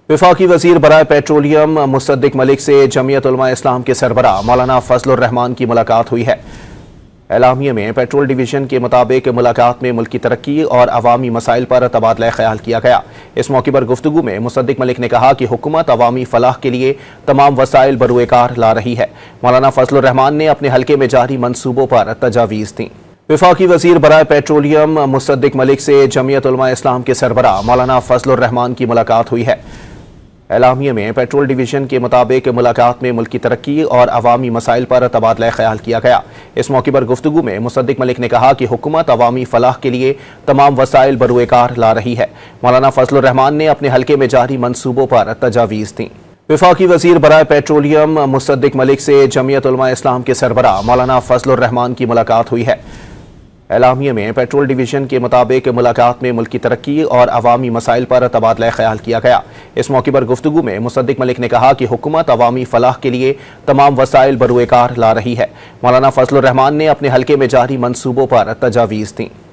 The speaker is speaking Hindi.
वफाकी वज़ीर बराए पेट्रोलियम मुसद्दिक मलिक से जमीयत उलमा इस्लाम के सरबराह मौलाना फजलुर रहमान की मुलाकात हुई है। एलामिया में पेट्रोल डिवीजन के मुताबिक मुलाकात में मुल्की तरक्की और अवामी मसाइल पर तबादला ख्याल किया गया। इस मौके पर गुफ्तगू में मुसद्दिक मलिक ने कहा कि हुकूमत अवामी फलाह के लिए तमाम वसाइल बरूएकार ला रही है। मौलाना फजलुर रहमान ने अपने हल्के में जारी मंसूबों पर तजावीज़ दी। वफाकी वज़ीर बराए पेट्रोलियम मुसद्दिक मलिक से जमीयत उलमा इस्लाम के सरबराह मौलाना फजलुर रहमान की मुलाकात हुई है। एलामिया में पेट्रोल डिवीजन के मुताबिक मुलाकात में मुल्की तरक्की और अवामी मसाइल पर तबादला ख्याल किया गया। इस मौके पर गुफ्तगू में मुसद्दिक मलिक ने कहा कि हुकूमत अवामी फलाह के लिए तमाम वसाइल बरूएकार ला रही है। मौलाना फजलुर रहमान ने अपने हल्के में जारी मंसूबों पर तजावीज़ दी। वफाकी वज़ीर बराए पेट्रोलियम मुसद्दिक मलिक से जमीयत उलमा इस्लाम के सरबराह मौलाना फजलुर रहमान की मुलाकात हुई है। एलामिया में पेट्रोल डिवीजन के मुताबिक मुलाकात में मुल्की तरक्की और अवामी मसाइल पर तबादला ख्याल किया गया। इस मौके पर गुफ्तगू में मुसद्दिक मलिक ने कहा कि हुकूमत अवामी फलाह के लिए तमाम वसाइल बरूएकार ला रही है। मौलाना फजलुर रहमान ने अपने हल्के में जारी मंसूबों पर तजावीज़ दी।